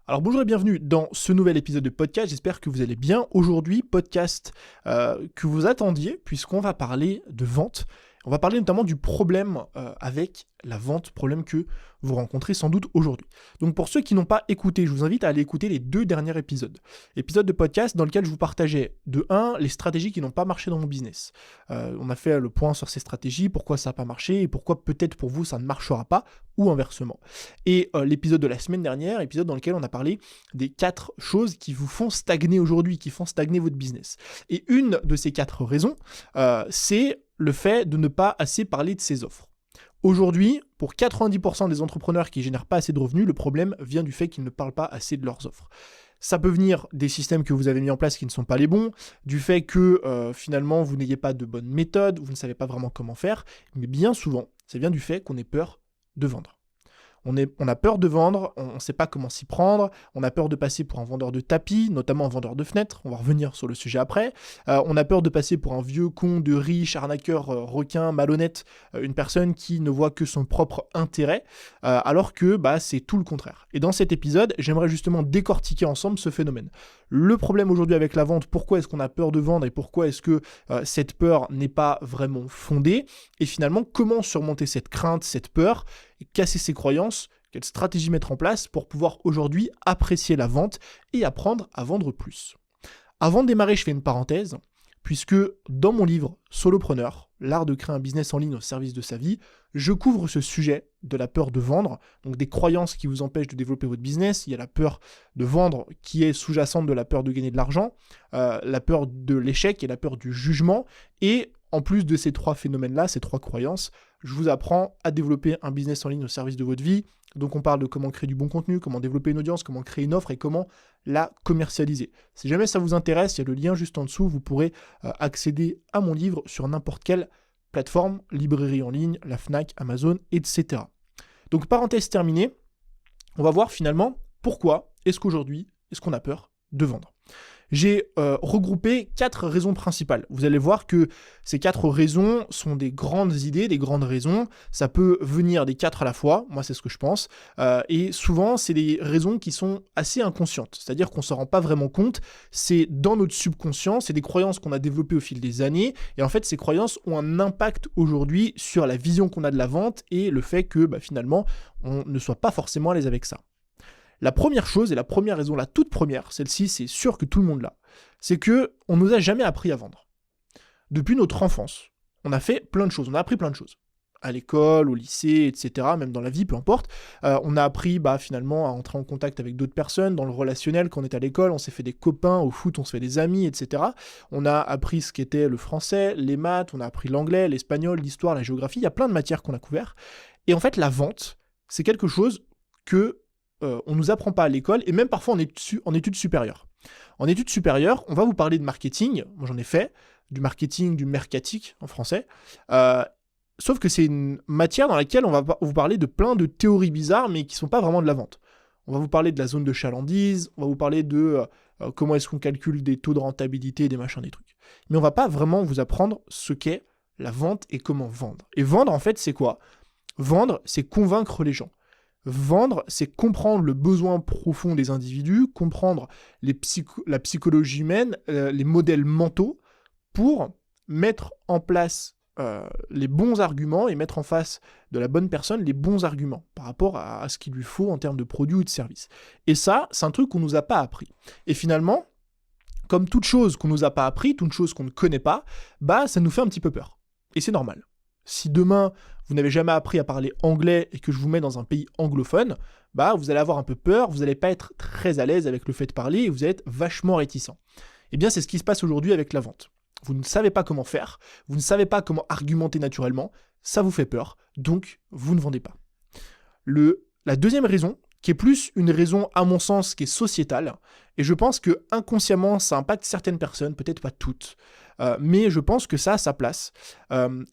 Alors bonjour et bienvenue dans ce nouvel épisode de podcast, j'espère que vous allez bien. Aujourd'hui, podcast que vous attendiez, puisqu'on va parler de vente. On va parler notamment du problème avec la vente, problème que vous rencontrez sans doute aujourd'hui. Donc pour ceux qui n'ont pas écouté, je vous invite à aller écouter les 2 derniers épisodes. Épisode de podcast dans lequel je vous partageais de 1, les stratégies qui n'ont pas marché dans mon business. On a fait le point sur ces stratégies, pourquoi ça n'a pas marché et pourquoi peut-être pour vous ça ne marchera pas ou inversement. Et l'épisode de la semaine dernière, épisode dans lequel on a parlé des 4 choses qui vous font stagner aujourd'hui, qui font stagner votre business. Et une de ces 4 raisons, c'est le fait de ne pas assez parler de ses offres. Aujourd'hui, pour 90% des entrepreneurs qui ne génèrent pas assez de revenus, le problème vient du fait qu'ils ne parlent pas assez de leurs offres. Ça peut venir des systèmes que vous avez mis en place qui ne sont pas les bons, du fait que finalement vous n'ayez pas de bonne méthode, vous ne savez pas vraiment comment faire, mais bien souvent, ça vient du fait qu'on ait peur de vendre. On a peur de vendre, on ne sait pas comment s'y prendre, on a peur de passer pour un vendeur de tapis, notamment un vendeur de fenêtres, on va revenir sur le sujet après. On a peur de passer pour un vieux con de riche, arnaqueur, requin, malhonnête, une personne qui ne voit que son propre intérêt, alors que c'est tout le contraire. Et dans cet épisode, j'aimerais justement décortiquer ensemble ce phénomène. Le problème aujourd'hui avec la vente, pourquoi est-ce qu'on a peur de vendre et pourquoi est-ce que cette peur n'est pas vraiment fondée, et finalement comment surmonter cette crainte, cette peur, casser ses croyances, quelle stratégie mettre en place pour pouvoir aujourd'hui apprécier la vente et apprendre à vendre plus. Avant de démarrer, je fais une parenthèse, puisque dans mon livre Solopreneur, l'art de créer un business en ligne au service de sa vie, je couvre ce sujet de la peur de vendre, donc des croyances qui vous empêchent de développer votre business. Il y a la peur de vendre qui est sous-jacente de la peur de gagner de l'argent, la peur de l'échec et la peur du jugement, et en plus de ces 3 phénomènes-là, ces 3 croyances, je vous apprends à développer un business en ligne au service de votre vie. Donc on parle de comment créer du bon contenu, comment développer une audience, comment créer une offre et comment la commercialiser. Si jamais ça vous intéresse, il y a le lien juste en dessous, vous pourrez accéder à mon livre sur n'importe quelle plateforme, librairie en ligne, la Fnac, Amazon, etc. Donc parenthèse terminée, on va voir finalement pourquoi est-ce qu'aujourd'hui, est-ce qu'on a peur de vendre. J'ai regroupé 4 raisons principales. Vous allez voir que ces 4 raisons sont des grandes idées, des grandes raisons. Ça peut venir des 4 à la fois, moi c'est ce que je pense. Et souvent, c'est des raisons qui sont assez inconscientes. C'est-à-dire qu'on ne s'en rend pas vraiment compte. C'est dans notre subconscient, c'est des croyances qu'on a développées au fil des années. Et en fait, ces croyances ont un impact aujourd'hui sur la vision qu'on a de la vente et le fait que finalement, on ne soit pas forcément à l'aise avec ça. La première chose, et la première raison, la toute première, celle-ci, c'est sûr que tout le monde l'a, c'est qu'on ne nous a jamais appris à vendre. Depuis notre enfance, on a fait plein de choses, on a appris plein de choses. À l'école, au lycée, etc., même dans la vie, peu importe. On a appris finalement à entrer en contact avec d'autres personnes, dans le relationnel, quand on est à l'école, on s'est fait des copains, au foot, on se fait des amis, etc. On a appris ce qu'était le français, les maths, on a appris l'anglais, l'espagnol, l'histoire, la géographie, il y a plein de matières qu'on a couvert. Et en fait, la vente, c'est quelque chose que on ne nous apprend pas à l'école, et même parfois en études supérieures. En études supérieures, on va vous parler de marketing, moi j'en ai fait, du marketing, du mercatique en français, sauf que c'est une matière dans laquelle on va vous parler de plein de théories bizarres, mais qui ne sont pas vraiment de la vente. On va vous parler de la zone de chalandise, on va vous parler de comment est-ce qu'on calcule des taux de rentabilité, des machins, des trucs. Mais on ne va pas vraiment vous apprendre ce qu'est la vente et comment vendre. Et vendre, en fait, c'est quoi ? Vendre, c'est convaincre les gens. Vendre, c'est comprendre le besoin profond des individus, comprendre la psychologie humaine, les modèles mentaux, pour mettre en place les bons arguments et mettre en face de la bonne personne les bons arguments par rapport à ce qu'il lui faut en termes de produits ou de services. Et ça, c'est un truc qu'on ne nous a pas appris. Et finalement, comme toute chose qu'on ne nous a pas appris, toute chose qu'on ne connaît pas, ça nous fait un petit peu peur. Et c'est normal. Si demain, vous n'avez jamais appris à parler anglais et que je vous mets dans un pays anglophone, vous allez avoir un peu peur, vous n'allez pas être très à l'aise avec le fait de parler et vous allez être vachement réticent. Eh bien, c'est ce qui se passe aujourd'hui avec la vente. Vous ne savez pas comment faire, vous ne savez pas comment argumenter naturellement, ça vous fait peur, donc vous ne vendez pas. La deuxième raison, qui est plus une raison, à mon sens, qui est sociétale, et je pense que inconsciemment, ça impacte certaines personnes, peut-être pas toutes, mais je pense que ça a sa place.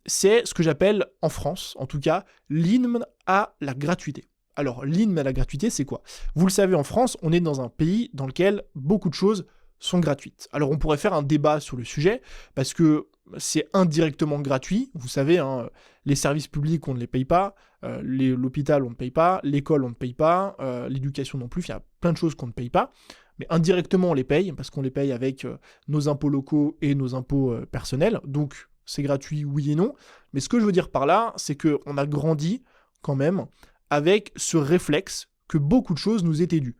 C'est ce que j'appelle, en France, en tout cas, l'hymne à la gratuité. Alors, l'hymne à la gratuité, c'est quoi ? Vous le savez, en France, on est dans un pays dans lequel beaucoup de choses sont gratuites. Alors on pourrait faire un débat sur le sujet, parce que c'est indirectement gratuit. Vous savez, hein, les services publics, on ne les paye pas, l'hôpital, on ne paye pas, l'école, on ne paye pas, l'éducation non plus, il y a plein de choses qu'on ne paye pas. Mais indirectement, on les paye, parce qu'on les paye avec nos impôts locaux et nos impôts personnels. Donc c'est gratuit, oui et non. Mais ce que je veux dire par là, c'est qu'on a grandi quand même avec ce réflexe que beaucoup de choses nous étaient dues.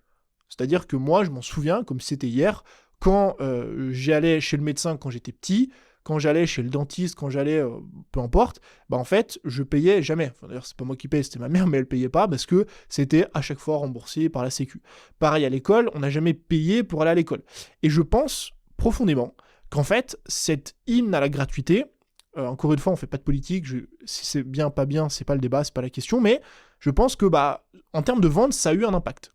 C'est-à-dire que moi, je m'en souviens, comme c'était hier, quand j'allais chez le médecin quand j'étais petit, quand j'allais chez le dentiste, quand j'allais, peu importe, bah en fait, je payais jamais. Enfin, d'ailleurs, c'est pas moi qui payais, c'était ma mère, mais elle payait pas parce que c'était à chaque fois remboursé par la Sécu. Pareil à l'école, on n'a jamais payé pour aller à l'école. Et je pense profondément qu'en fait, cette hymne à la gratuité, encore une fois, on fait pas de politique, si c'est bien, pas bien, c'est pas le débat, c'est pas la question, mais je pense que, en termes de vente, ça a eu un impact.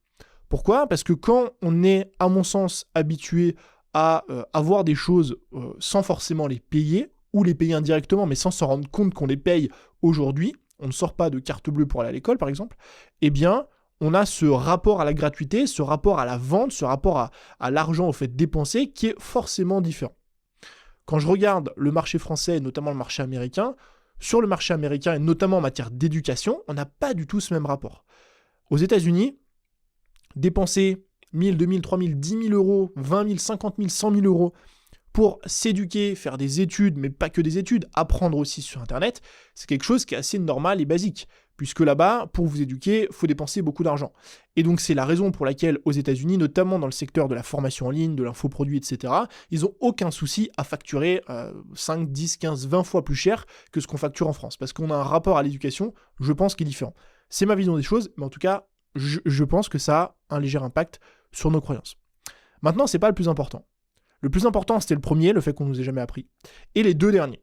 Pourquoi ? Parce que quand on est, à mon sens, habitué à avoir des choses sans forcément les payer, ou les payer indirectement, mais sans s'en rendre compte qu'on les paye aujourd'hui, on ne sort pas de carte bleue pour aller à l'école, par exemple, eh bien, on a ce rapport à la gratuité, ce rapport à la vente, ce rapport à l'argent au fait de dépenser, qui est forcément différent. Quand je regarde le marché français, et notamment le marché américain, sur le marché américain, et notamment en matière d'éducation, on n'a pas du tout ce même rapport. Aux États-Unis, dépenser 1000, 2000, 3000, 10 000 euros, 20 000, 50 000, 100 000 euros pour s'éduquer, faire des études, mais pas que des études, apprendre aussi sur Internet, c'est quelque chose qui est assez normal et basique. Puisque là-bas, pour vous éduquer, il faut dépenser beaucoup d'argent. Et donc c'est la raison pour laquelle aux États-Unis, notamment dans le secteur de la formation en ligne, de l'infoproduit, etc., ils n'ont aucun souci à facturer 5, 10, 15, 20 fois plus cher que ce qu'on facture en France. Parce qu'on a un rapport à l'éducation, je pense, qui est différent. C'est ma vision des choses, mais en tout cas, je pense que ça a un léger impact sur nos croyances. Maintenant, c'est pas le plus important. Le plus important, c'était le premier, le fait qu'on nous ait jamais appris. Et les deux derniers.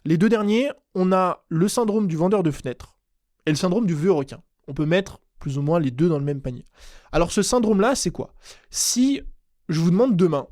Les deux derniers, on a le syndrome du vendeur de fenêtre et le syndrome du vieux requin. On peut mettre plus ou moins les deux dans le même panier. Alors ce syndrome-là, c'est quoi ? Si je vous demande demain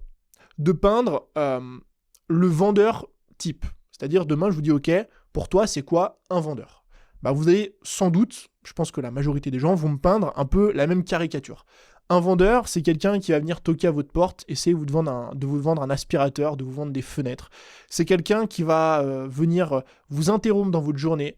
de peindre le vendeur type, c'est-à-dire demain, je vous dis, ok, pour toi, c'est quoi un vendeur ? Vous allez sans doute, je pense que la majorité des gens vont me peindre un peu la même caricature. Un vendeur, c'est quelqu'un qui va venir toquer à votre porte, essayer de vous vendre un aspirateur, de vous vendre des fenêtres. C'est quelqu'un qui va venir vous interrompre dans votre journée,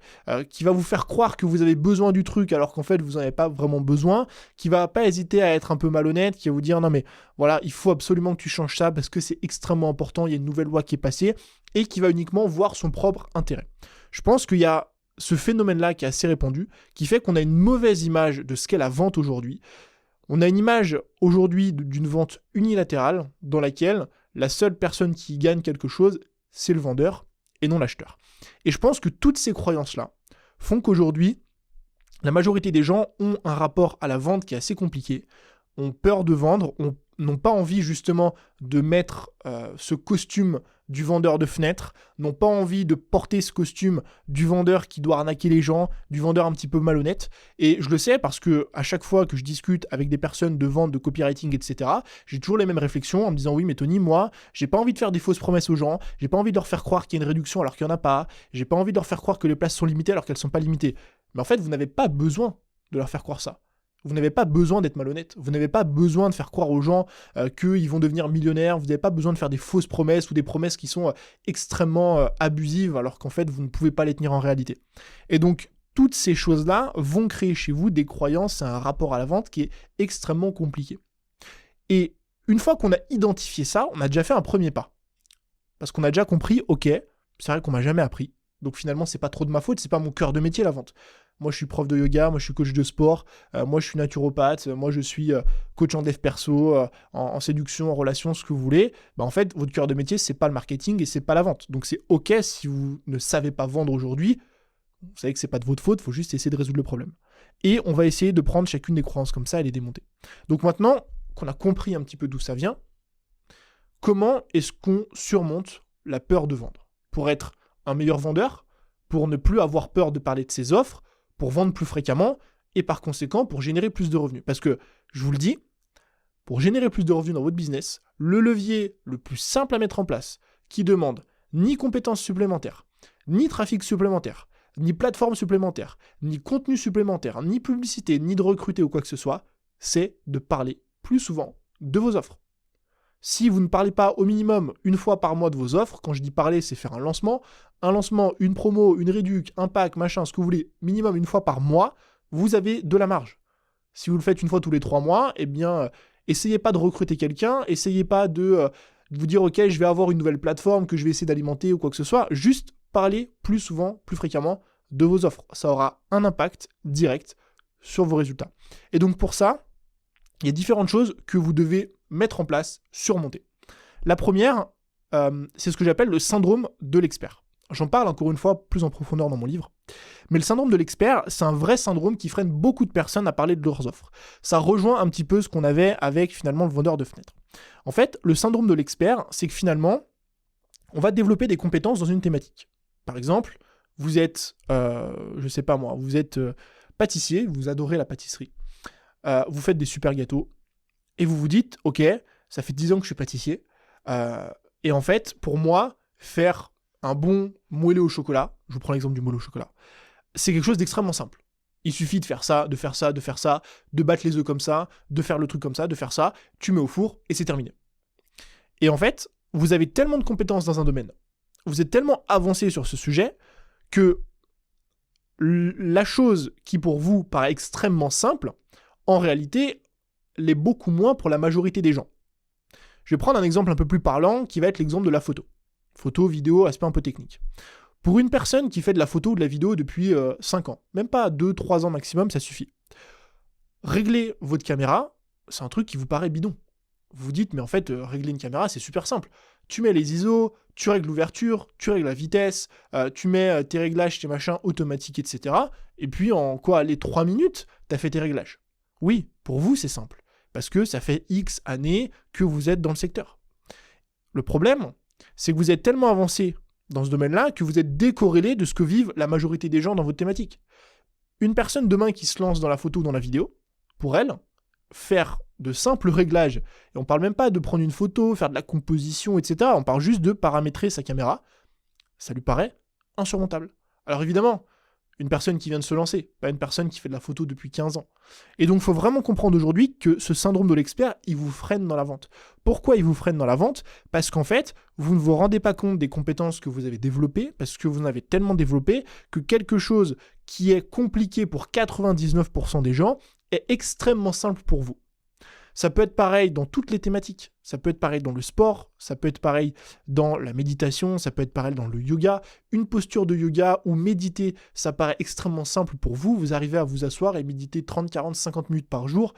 qui va vous faire croire que vous avez besoin du truc alors qu'en fait vous n'en avez pas vraiment besoin, qui va pas hésiter à être un peu malhonnête, qui va vous dire non mais voilà, il faut absolument que tu changes ça parce que c'est extrêmement important, il y a une nouvelle loi qui est passée, et qui va uniquement voir son propre intérêt. Je pense qu'il y a ce phénomène-là qui est assez répandu, qui fait qu'on a une mauvaise image de ce qu'est la vente aujourd'hui. On a une image aujourd'hui d'une vente unilatérale dans laquelle la seule personne qui gagne quelque chose, c'est le vendeur et non l'acheteur. Et je pense que toutes ces croyances-là font qu'aujourd'hui, la majorité des gens ont un rapport à la vente qui est assez compliqué, ont peur de vendre, n'ont pas envie justement de mettre ce costume du vendeur de fenêtres, n'ont pas envie de porter ce costume du vendeur qui doit arnaquer les gens, du vendeur un petit peu malhonnête. Et je le sais parce que à chaque fois que je discute avec des personnes de vente, de copywriting, etc., j'ai toujours les mêmes réflexions en me disant oui mais Tony, moi, j'ai pas envie de faire des fausses promesses aux gens, j'ai pas envie de leur faire croire qu'il y a une réduction alors qu'il n'y en a pas, j'ai pas envie de leur faire croire que les places sont limitées alors qu'elles sont pas limitées. Mais en fait, vous n'avez pas besoin de leur faire croire ça. Vous n'avez pas besoin d'être malhonnête. Vous n'avez pas besoin de faire croire aux gens qu'ils vont devenir millionnaires. Vous n'avez pas besoin de faire des fausses promesses ou des promesses qui sont extrêmement abusives alors qu'en fait, vous ne pouvez pas les tenir en réalité. Et donc, toutes ces choses-là vont créer chez vous des croyances et un rapport à la vente qui est extrêmement compliqué. Et une fois qu'on a identifié ça, on a déjà fait un premier pas. Parce qu'on a déjà compris, ok, c'est vrai qu'on m'a jamais appris. Donc finalement, c'est pas trop de ma faute, c'est pas mon cœur de métier la vente. Moi, je suis prof de yoga, moi, je suis coach de sport, moi, je suis naturopathe, moi, je suis coach en dev perso, en séduction, en relation, ce que vous voulez. En fait, votre cœur de métier, c'est pas le marketing et c'est pas la vente. Donc, c'est OK si vous ne savez pas vendre aujourd'hui. Vous savez que c'est pas de votre faute, il faut juste essayer de résoudre le problème. Et on va essayer de prendre chacune des croyances comme ça et les démonter. Donc maintenant qu'on a compris un petit peu d'où ça vient, comment est-ce qu'on surmonte la peur de vendre ? Pour être un meilleur vendeur, pour ne plus avoir peur de parler de ses offres, pour vendre plus fréquemment et par conséquent pour générer plus de revenus. Parce que, je vous le dis, pour générer plus de revenus dans votre business, le levier le plus simple à mettre en place, qui demande ni compétences supplémentaires, ni trafic supplémentaire, ni plateforme supplémentaire, ni contenu supplémentaire, ni publicité, ni de recruter ou quoi que ce soit, c'est de parler plus souvent de vos offres. Si vous ne parlez pas au minimum une fois par mois de vos offres, quand je dis parler, c'est faire un lancement, une promo, une réduc, un pack, machin, ce que vous voulez, minimum une fois par mois, vous avez de la marge. Si vous le faites une fois tous les 3 mois, eh bien, essayez pas de recruter quelqu'un, essayez pas de vous dire, ok, je vais avoir une nouvelle plateforme que je vais essayer d'alimenter ou quoi que ce soit, juste parlez plus souvent, plus fréquemment de vos offres. Ça aura un impact direct sur vos résultats. Et donc pour ça, il y a différentes choses que vous devez mettre en place, surmonter. La première, c'est ce que j'appelle le syndrome de l'expert. J'en parle encore une fois plus en profondeur dans mon livre. Mais le syndrome de l'expert, c'est un vrai syndrome qui freine beaucoup de personnes à parler de leurs offres. Ça rejoint un petit peu ce qu'on avait avec finalement le vendeur de fenêtres. En fait, le syndrome de l'expert, c'est que finalement, on va développer des compétences dans une thématique. Par exemple, vous êtes, vous êtes pâtissier, vous adorez la pâtisserie. Vous faites des super gâteaux et vous vous dites, ok, ça fait 10 ans que je suis pâtissier et en fait, pour moi, faire un bon moelleux au chocolat, je vous prends l'exemple du moelleux au chocolat, c'est quelque chose d'extrêmement simple. Il suffit de faire ça, de faire ça, de faire ça, de battre les œufs comme ça, de faire le truc comme ça, de faire ça, tu mets au four et c'est terminé. Et en fait, vous avez tellement de compétences dans un domaine, vous êtes tellement avancé sur ce sujet que la chose qui pour vous paraît extrêmement simple, en réalité, l'est beaucoup moins pour la majorité des gens. Je vais prendre un exemple un peu plus parlant qui va être l'exemple de la photo. Photo, vidéo, aspect un peu technique. Pour une personne qui fait de la photo ou de la vidéo depuis 5 ans, même pas 2-3 ans maximum, ça suffit. Régler votre caméra, c'est un truc qui vous paraît bidon. Vous vous dites, mais en fait, régler une caméra, c'est super simple. Tu mets les ISO, tu règles l'ouverture, tu règles la vitesse, tu mets tes réglages, tes machins automatiques, etc. Et puis en les 3 minutes, t'as fait tes réglages. Oui, pour vous, c'est simple. Parce que ça fait X années que vous êtes dans le secteur. Le problème, c'est que vous êtes tellement avancé dans ce domaine-là que vous êtes décorrélé de ce que vivent la majorité des gens dans votre thématique. Une personne demain qui se lance dans la photo ou dans la vidéo, pour elle, faire de simples réglages, et on parle même pas de prendre une photo, faire de la composition, etc. On parle juste de paramétrer sa caméra, ça lui paraît insurmontable. Alors évidemment, une personne qui vient de se lancer, pas une personne qui fait de la photo depuis 15 ans. Et donc, il faut vraiment comprendre aujourd'hui que ce syndrome de l'expert, il vous freine dans la vente. Pourquoi il vous freine dans la vente ? Parce qu'en fait, vous ne vous rendez pas compte des compétences que vous avez développées, parce que vous en avez tellement développé que quelque chose qui est compliqué pour 99% des gens est extrêmement simple pour vous. Ça peut être pareil dans toutes les thématiques. Ça peut être pareil dans le sport, ça peut être pareil dans la méditation, ça peut être pareil dans le yoga. Une posture de yoga ou méditer, ça paraît extrêmement simple pour vous. Vous arrivez à vous asseoir et méditer 30, 40, 50 minutes par jour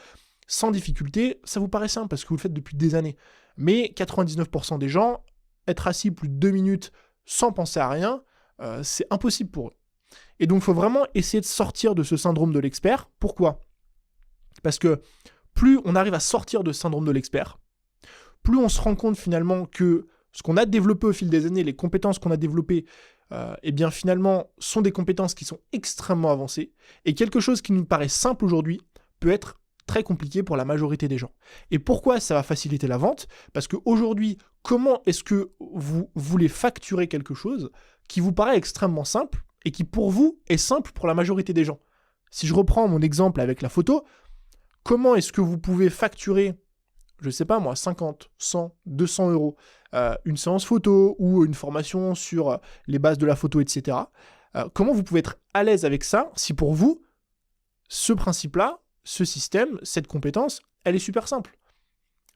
sans difficulté. Ça vous paraît simple parce que vous le faites depuis des années. Mais 99% des gens, être assis plus de 2 minutes sans penser à rien, c'est impossible pour eux. Et donc, il faut vraiment essayer de sortir de ce syndrome de l'expert. Pourquoi ? Parce que plus on arrive à sortir de ce syndrome de l'expert, plus on se rend compte finalement que ce qu'on a développé au fil des années, les compétences qu'on a développées, eh bien finalement sont des compétences qui sont extrêmement avancées, et quelque chose qui nous paraît simple aujourd'hui peut être très compliqué pour la majorité des gens. Et pourquoi ça va faciliter la vente ? Parce qu'aujourd'hui, comment est-ce que vous voulez facturer quelque chose qui vous paraît extrêmement simple et qui pour vous est simple pour la majorité des gens ? Si je reprends mon exemple avec la photo, comment est-ce que vous pouvez facturer, je sais pas moi, 50, 100, 200 euros, une séance photo ou une formation sur les bases de la photo, etc. Comment vous pouvez être à l'aise avec ça si pour vous, ce principe-là, ce système, cette compétence, elle est super simple.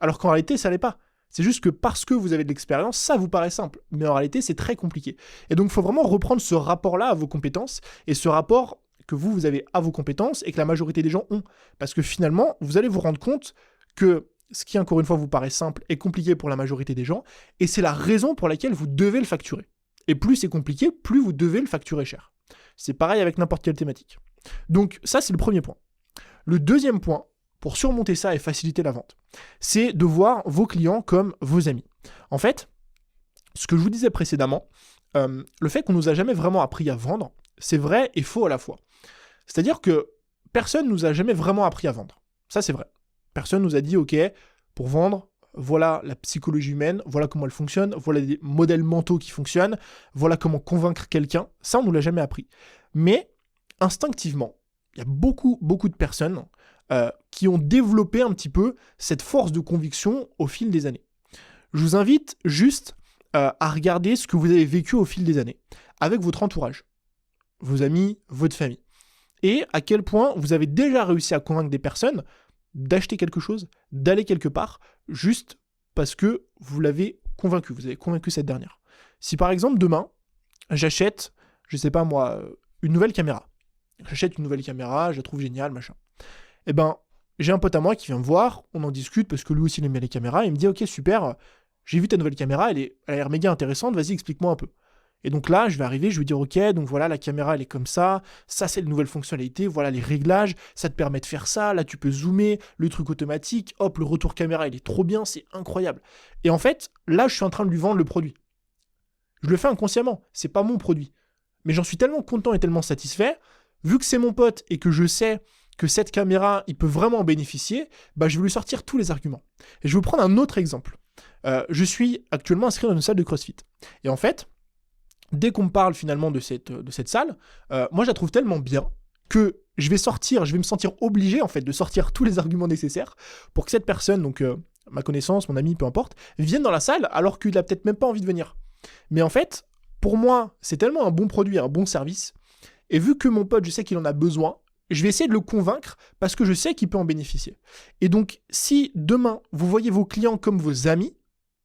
Alors qu'en réalité, ça l'est pas. C'est juste que parce que vous avez de l'expérience, ça vous paraît simple. Mais en réalité, c'est très compliqué. Et donc, il faut vraiment reprendre ce rapport-là à vos compétences et ce rapport que vous avez à vos compétences et que la majorité des gens ont. Parce que finalement, vous allez vous rendre compte que ce qui, encore une fois, vous paraît simple est compliqué pour la majorité des gens, et c'est la raison pour laquelle vous devez le facturer. Et plus c'est compliqué, plus vous devez le facturer cher. C'est pareil avec n'importe quelle thématique. Donc ça, c'est le premier point. Le deuxième point, pour surmonter ça et faciliter la vente, c'est de voir vos clients comme vos amis. En fait, ce que je vous disais précédemment, le fait qu'on nous a jamais vraiment appris à vendre, c'est vrai et faux à la fois. C'est-à-dire que personne nous a jamais vraiment appris à vendre. Ça, c'est vrai. Personne nous a dit, ok, pour vendre, voilà la psychologie humaine, voilà comment elle fonctionne, voilà des modèles mentaux qui fonctionnent, voilà comment convaincre quelqu'un. Ça, on nous l'a jamais appris. Mais, instinctivement, il y a beaucoup de personnes qui ont développé un petit peu cette force de conviction au fil des années. Je vous invite juste à regarder ce que vous avez vécu au fil des années, avec votre entourage, vos amis, votre famille, et à quel point vous avez déjà réussi à convaincre des personnes d'acheter quelque chose, d'aller quelque part, juste parce que vous l'avez convaincu, vous avez convaincu cette dernière. Si par exemple demain, j'achète, je sais pas moi, une nouvelle caméra. J'achète une nouvelle caméra, je la trouve géniale, machin. Eh ben, j'ai un pote à moi qui vient me voir, on en discute parce que lui aussi il aime bien les caméras, il me dit ok super, j'ai vu ta nouvelle caméra, elle a l'air méga intéressante, vas-y explique-moi un peu. Et donc là, je vais arriver, je vais dire ok, donc voilà la caméra elle est comme ça c'est les nouvelles fonctionnalités, voilà les réglages, ça te permet de faire ça, là tu peux zoomer, le truc automatique, hop le retour caméra il est trop bien, c'est incroyable. Et en fait, là je suis en train de lui vendre le produit. Je le fais inconsciemment, c'est pas mon produit. Mais j'en suis tellement content et tellement satisfait, vu que c'est mon pote et que je sais que cette caméra, il peut vraiment en bénéficier, bah je vais lui sortir tous les arguments. Et je vais vous prendre un autre exemple. Je suis actuellement inscrit dans une salle de CrossFit. Et en fait, dès qu'on me parle finalement de cette salle, moi je la trouve tellement bien que je vais me sentir obligé en fait de sortir tous les arguments nécessaires pour que cette personne, donc ma connaissance, mon ami, peu importe, vienne dans la salle alors qu'il a peut-être même pas envie de venir. Mais en fait, pour moi, c'est tellement un bon produit, un bon service, et vu que mon pote, je sais qu'il en a besoin, je vais essayer de le convaincre parce que je sais qu'il peut en bénéficier. Et donc, si demain, vous voyez vos clients comme vos amis,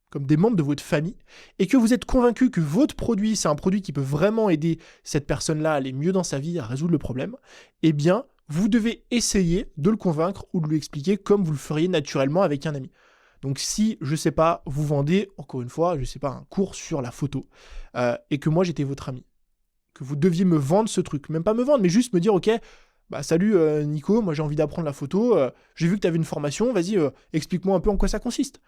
comme des membres de votre famille, et que vous êtes convaincu que votre produit, c'est un produit qui peut vraiment aider cette personne-là à aller mieux dans sa vie, à résoudre le problème, eh bien, vous devez essayer de le convaincre ou de lui expliquer comme vous le feriez naturellement avec un ami. Donc si, je sais pas, vous vendez, encore une fois, je sais pas, un cours sur la photo, et que moi j'étais votre ami, que vous deviez me vendre ce truc, même pas me vendre, mais juste me dire, ok, bah salut Nico, moi j'ai envie d'apprendre la photo, j'ai vu que tu avais une formation, vas-y, explique-moi un peu en quoi ça consiste.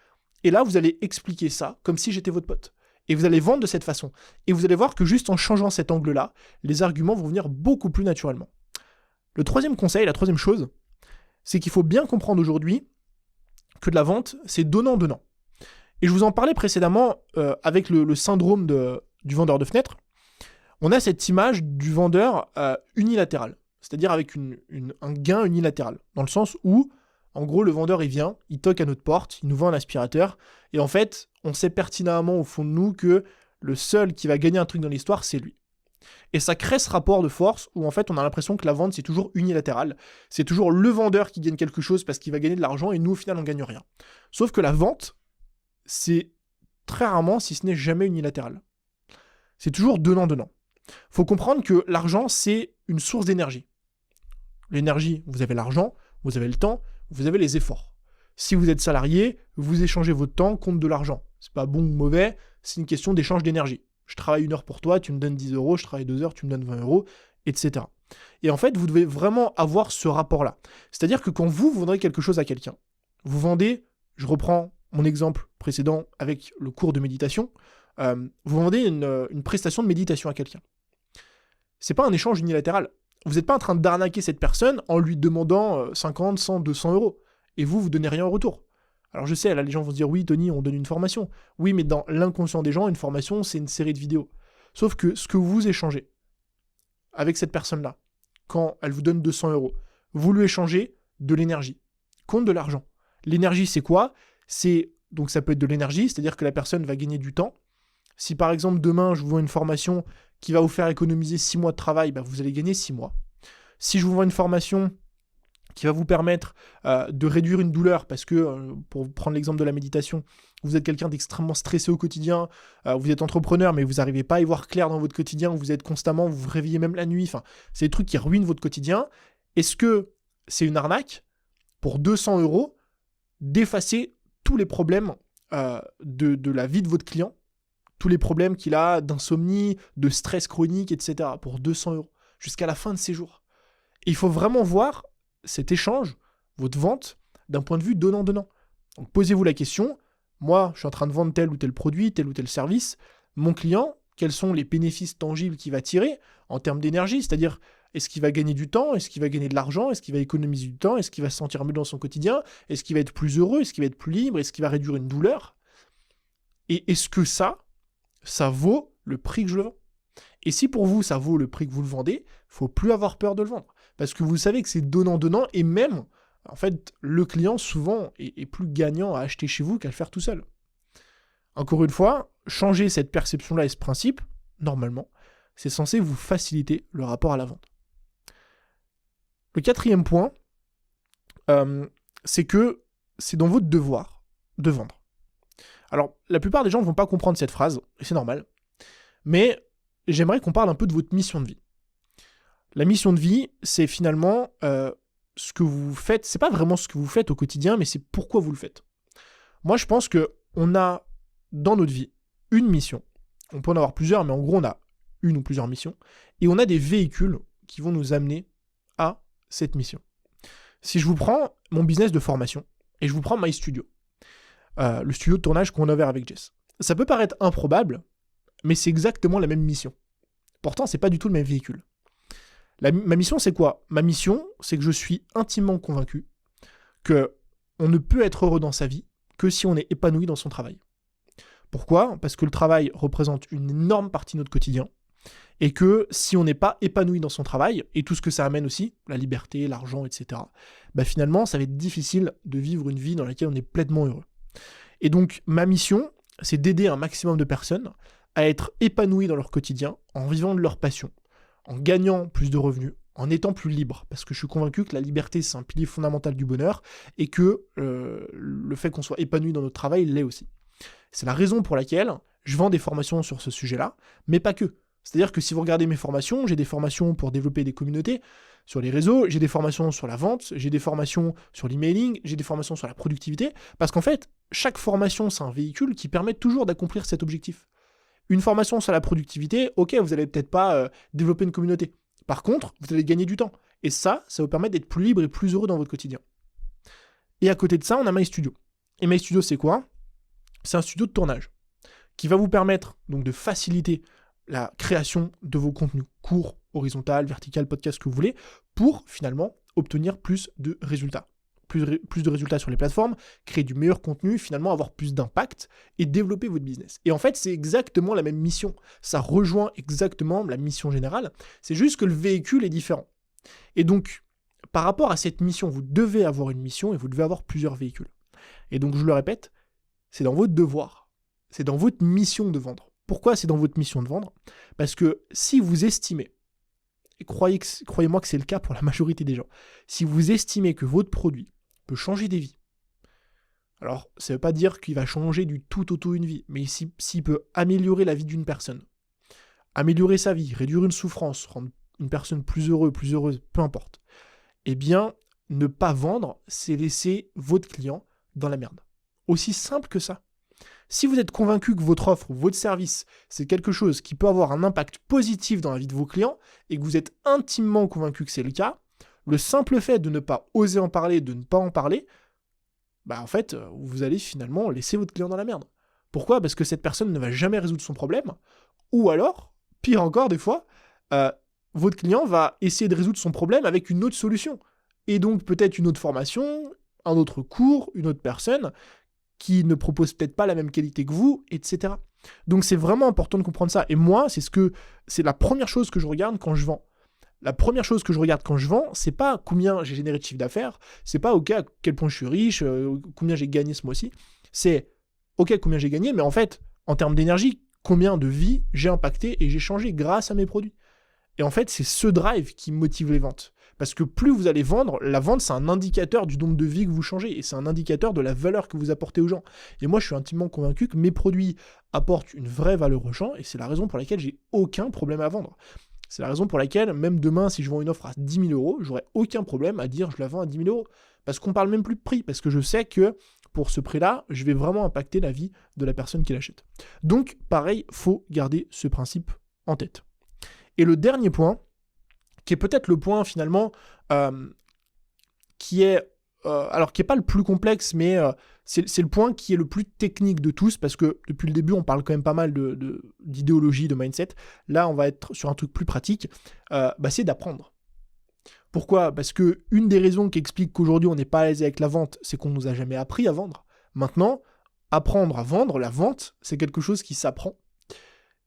Et là, vous allez expliquer ça comme si j'étais votre pote. Et vous allez vendre de cette façon. Et vous allez voir que juste en changeant cet angle-là, les arguments vont venir beaucoup plus naturellement. Le troisième conseil, la troisième chose, c'est qu'il faut bien comprendre aujourd'hui que de la vente, c'est donnant-donnant. Et je vous en parlais précédemment avec le syndrome du vendeur de fenêtre. On a cette image du vendeur unilatéral, c'est-à-dire avec un gain unilatéral, dans le sens où, en gros, le vendeur, il vient, il toque à notre porte, il nous vend un aspirateur, et en fait, on sait pertinemment au fond de nous que le seul qui va gagner un truc dans l'histoire, c'est lui. Et ça crée ce rapport de force où en fait on a l'impression que la vente c'est toujours unilatéral. C'est toujours le vendeur qui gagne quelque chose parce qu'il va gagner de l'argent et nous au final on gagne rien. Sauf que la vente, c'est très rarement, si ce n'est jamais unilatéral. C'est toujours donnant-donnant. Faut comprendre que l'argent c'est une source d'énergie. L'énergie, vous avez l'argent, vous avez le temps, vous avez les efforts. Si vous êtes salarié, vous échangez votre temps contre de l'argent. C'est pas bon ou mauvais, c'est une question d'échange d'énergie. Je travaille 1 heure pour toi, tu me donnes 10 euros, je travaille 2 heures, tu me donnes 20 euros, etc. Et en fait, vous devez vraiment avoir ce rapport-là. C'est-à-dire que quand vous vendrez quelque chose à quelqu'un, vous vendez, je reprends mon exemple précédent avec le cours de méditation, vous vendez une prestation de méditation à quelqu'un. C'est pas un échange unilatéral. Vous n'êtes pas en train d'arnaquer cette personne en lui demandant 50, 100, 200 euros. Et vous donnez rien en retour. Alors je sais, là les gens vont se dire, oui Tony, on donne une formation. Oui, mais dans l'inconscient des gens, une formation, c'est une série de vidéos. Sauf que ce que vous échangez avec cette personne-là, quand elle vous donne 200 euros, vous lui échangez de l'énergie, contre de l'argent. L'énergie, c'est quoi ? Donc ça peut être de l'énergie, c'est-à-dire que la personne va gagner du temps. Si par exemple demain, je vous vends une formation qui va vous faire économiser 6 mois de travail, bah, vous allez gagner 6 mois. Si je vous vends une formation qui va vous permettre de réduire une douleur, parce que, pour prendre l'exemple de la méditation, vous êtes quelqu'un d'extrêmement stressé au quotidien, vous êtes entrepreneur, mais vous n'arrivez pas à y voir clair dans votre quotidien, vous êtes constamment, vous vous réveillez même la nuit, enfin, c'est des trucs qui ruinent votre quotidien. Est-ce que c'est une arnaque, pour 200 euros, d'effacer tous les problèmes de la vie de votre client, tous les problèmes qu'il a d'insomnie, de stress chronique, etc., pour 200 euros, jusqu'à la fin de ses jours. Et il faut vraiment voir cet échange, votre vente, d'un point de vue donnant-donnant. Donc posez-vous la question, moi je suis en train de vendre tel ou tel produit, tel ou tel service, mon client, quels sont les bénéfices tangibles qu'il va tirer en termes d'énergie, c'est-à-dire est-ce qu'il va gagner du temps, est-ce qu'il va gagner de l'argent, est-ce qu'il va économiser du temps, est-ce qu'il va se sentir mieux dans son quotidien, est-ce qu'il va être plus heureux, est-ce qu'il va être plus libre, est-ce qu'il va réduire une douleur, et est-ce que ça vaut le prix que je le vends. Et si pour vous ça vaut le prix que vous le vendez, faut plus avoir peur de le vendre. Parce que vous savez que c'est donnant-donnant, et même, en fait, le client souvent est plus gagnant à acheter chez vous qu'à le faire tout seul. Encore une fois, changer cette perception-là et ce principe, normalement, c'est censé vous faciliter le rapport à la vente. Le quatrième point, c'est que c'est dans votre devoir de vendre. Alors, la plupart des gens ne vont pas comprendre cette phrase, et c'est normal, mais j'aimerais qu'on parle un peu de votre mission de vie. La mission de vie, c'est finalement ce que vous faites, c'est pas vraiment ce que vous faites au quotidien, mais c'est pourquoi vous le faites. Moi, je pense qu'on a dans notre vie une mission. On peut en avoir plusieurs, mais en gros, on a une ou plusieurs missions, et on a des véhicules qui vont nous amener à cette mission. Si je vous prends mon business de formation, et je vous prends My Studio, le studio de tournage qu'on a ouvert avec Jess, ça peut paraître improbable, mais c'est exactement la même mission. Pourtant, c'est pas du tout le même véhicule. Ma mission, c'est quoi ? Ma mission, c'est que je suis intimement convaincu qu'on ne peut être heureux dans sa vie que si on est épanoui dans son travail. Pourquoi ? Parce que le travail représente une énorme partie de notre quotidien, et que si on n'est pas épanoui dans son travail, et tout ce que ça amène aussi, la liberté, l'argent, etc., finalement, ça va être difficile de vivre une vie dans laquelle on est pleinement heureux. Et donc, ma mission, c'est d'aider un maximum de personnes à être épanouies dans leur quotidien, en vivant de leur passion, en gagnant plus de revenus, en étant plus libre, parce que je suis convaincu que la liberté, c'est un pilier fondamental du bonheur, et que le fait qu'on soit épanoui dans notre travail l'est aussi. C'est la raison pour laquelle je vends des formations sur ce sujet-là, mais pas que. C'est-à-dire que si vous regardez mes formations, j'ai des formations pour développer des communautés sur les réseaux, j'ai des formations sur la vente, j'ai des formations sur l'emailing, j'ai des formations sur la productivité, parce qu'en fait, chaque formation, c'est un véhicule qui permet toujours d'accomplir cet objectif. Une formation sur la productivité, ok, vous n'allez peut-être pas développer une communauté. Par contre, vous allez gagner du temps. Et ça vous permet d'être plus libre et plus heureux dans votre quotidien. Et à côté de ça, on a My Studio. Et My Studio, c'est quoi ? C'est un studio de tournage qui va vous permettre donc de faciliter la création de vos contenus courts, horizontal, vertical, podcast, que vous voulez, pour finalement obtenir plus de résultats. Plus de résultats sur les plateformes, créer du meilleur contenu, finalement avoir plus d'impact et développer votre business. Et en fait, c'est exactement la même mission. Ça rejoint exactement la mission générale. C'est juste que le véhicule est différent. Et donc, par rapport à cette mission, vous devez avoir une mission et vous devez avoir plusieurs véhicules. Et donc, je le répète, c'est dans votre devoir. C'est dans votre mission de vendre. Pourquoi c'est dans votre mission de vendre ? Parce que si vous estimez, et croyez-moi que c'est le cas pour la majorité des gens, si vous estimez que votre produit peut changer des vies, alors ça ne veut pas dire qu'il va changer du tout au tout une vie, mais s'il peut améliorer la vie d'une personne, améliorer sa vie, réduire une souffrance, rendre une personne plus heureuse, peu importe, eh bien, ne pas vendre, c'est laisser votre client dans la merde. Aussi simple que ça. Si vous êtes convaincu que votre offre ou votre service, c'est quelque chose qui peut avoir un impact positif dans la vie de vos clients et que vous êtes intimement convaincu que c'est le cas, le simple fait de ne pas oser en parler, de ne pas en parler, en fait, vous allez finalement laisser votre client dans la merde. Pourquoi ? Parce que cette personne ne va jamais résoudre son problème, ou alors, pire encore des fois, votre client va essayer de résoudre son problème avec une autre solution. Et donc peut-être une autre formation, un autre cours, une autre personne qui ne propose peut-être pas la même qualité que vous, etc. Donc c'est vraiment important de comprendre ça. Et moi, c'est la première chose que je regarde quand je vends. La première chose que je regarde quand je vends, c'est pas combien j'ai généré de chiffre d'affaires, c'est pas ok à quel point je suis riche, combien j'ai gagné ce mois-ci, c'est ok combien j'ai gagné, mais en fait, en termes d'énergie, combien de vies j'ai impacté et j'ai changé grâce à mes produits. Et en fait, c'est ce drive qui motive les ventes. Parce que plus vous allez vendre, la vente, c'est un indicateur du nombre de vies que vous changez. Et c'est un indicateur de la valeur que vous apportez aux gens. Et moi, je suis intimement convaincu que mes produits apportent une vraie valeur aux gens. Et c'est la raison pour laquelle j'ai aucun problème à vendre. C'est la raison pour laquelle, même demain, si je vends une offre à 10 000 euros, j'aurai aucun problème à dire je la vends à 10 000 euros. Parce qu'on parle même plus de prix. Parce que je sais que pour ce prix-là, je vais vraiment impacter la vie de la personne qui l'achète. Donc, pareil, faut garder ce principe en tête. Et le dernier point, qui est peut-être le point finalement qui est pas le plus complexe, mais c'est le point qui est le plus technique de tous, parce que depuis le début, on parle quand même pas mal d'idéologie, de mindset. Là, on va être sur un truc plus pratique, c'est d'apprendre. Pourquoi ? Parce que une des raisons qui explique qu'aujourd'hui, on n'est pas à l'aise avec la vente, c'est qu'on ne nous a jamais appris à vendre. Maintenant, apprendre à vendre, la vente, c'est quelque chose qui s'apprend.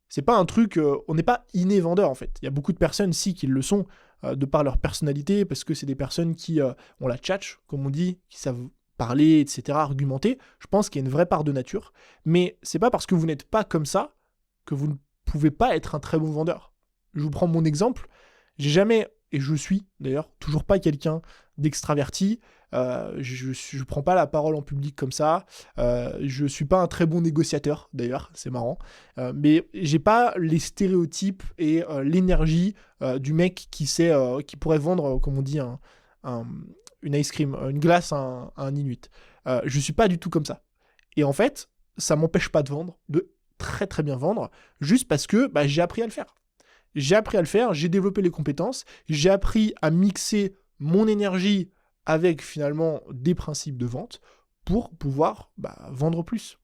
C'est pas un truc, on n'est pas inné vendeur en fait. Il y a beaucoup de personnes qui le sont de par leur personnalité, parce que c'est des personnes qui ont la tchatch, comme on dit, qui savent parler, etc., argumenter, je pense qu'il y a une vraie part de nature. Mais c'est pas parce que vous n'êtes pas comme ça que vous ne pouvez pas être un très bon vendeur. Je vous prends mon exemple. J'ai jamais, et je suis d'ailleurs toujours pas quelqu'un d'extraverti. Je prends pas la parole en public comme ça. Je suis pas un très bon négociateur d'ailleurs, c'est marrant. Mais j'ai pas les stéréotypes et l'énergie du mec qui pourrait vendre, comme on dit, une ice cream, une glace à un Inuit. Je suis pas du tout comme ça. Et en fait, ça m'empêche pas de vendre, de très très bien vendre, juste parce que j'ai appris à le faire. J'ai appris à le faire, j'ai développé les compétences, j'ai appris à mixer mon énergie avec finalement des principes de vente pour pouvoir vendre plus.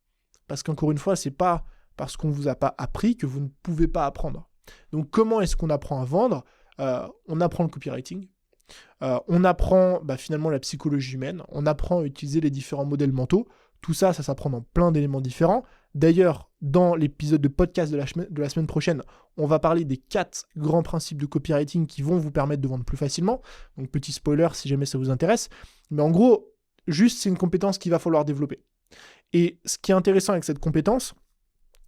Parce qu'encore une fois, c'est pas parce qu'on vous a pas appris que vous ne pouvez pas apprendre. Donc comment est-ce qu'on apprend à vendre ? On apprend le copywriting, on apprend finalement la psychologie humaine, on apprend à utiliser les différents modèles mentaux. Tout ça, ça s'apprend dans plein d'éléments différents. D'ailleurs, dans l'épisode de podcast de la semaine prochaine, on va parler des 4 grands principes de copywriting qui vont vous permettre de vendre plus facilement. Donc petit spoiler si jamais ça vous intéresse. Mais en gros, juste c'est une compétence qu'il va falloir développer. Et ce qui est intéressant avec cette compétence,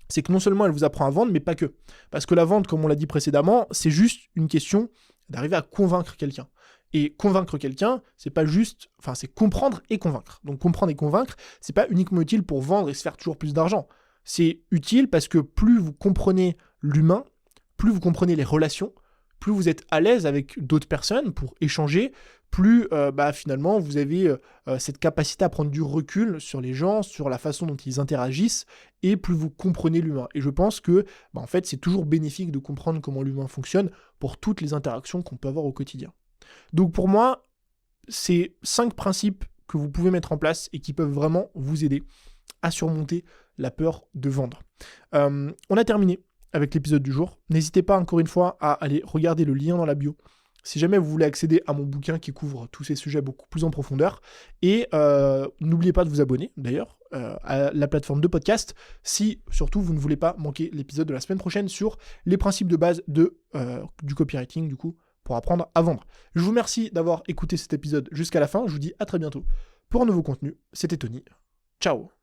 c'est que non seulement elle vous apprend à vendre, mais pas que. Parce que la vente, comme on l'a dit précédemment, c'est juste une question d'arriver à convaincre quelqu'un. Et convaincre quelqu'un, c'est pas juste, c'est comprendre et convaincre. Donc comprendre et convaincre, c'est pas uniquement utile pour vendre et se faire toujours plus d'argent. C'est utile parce que plus vous comprenez l'humain, plus vous comprenez les relations, plus vous êtes à l'aise avec d'autres personnes pour échanger, plus finalement vous avez cette capacité à prendre du recul sur les gens, sur la façon dont ils interagissent, et plus vous comprenez l'humain. Et je pense que en fait, c'est toujours bénéfique de comprendre comment l'humain fonctionne pour toutes les interactions qu'on peut avoir au quotidien. Donc pour moi, c'est 5 principes que vous pouvez mettre en place et qui peuvent vraiment vous aider à surmonter la peur de vendre. On a terminé avec l'épisode du jour. N'hésitez pas encore une fois à aller regarder le lien dans la bio si jamais vous voulez accéder à mon bouquin qui couvre tous ces sujets beaucoup plus en profondeur. Et n'oubliez pas de vous abonner d'ailleurs à la plateforme de podcast si surtout vous ne voulez pas manquer l'épisode de la semaine prochaine sur les principes de base du copywriting du coup, pour apprendre à vendre. Je vous remercie d'avoir écouté cet épisode jusqu'à la fin. Je vous dis à très bientôt pour un nouveau contenu. C'était Tony. Ciao.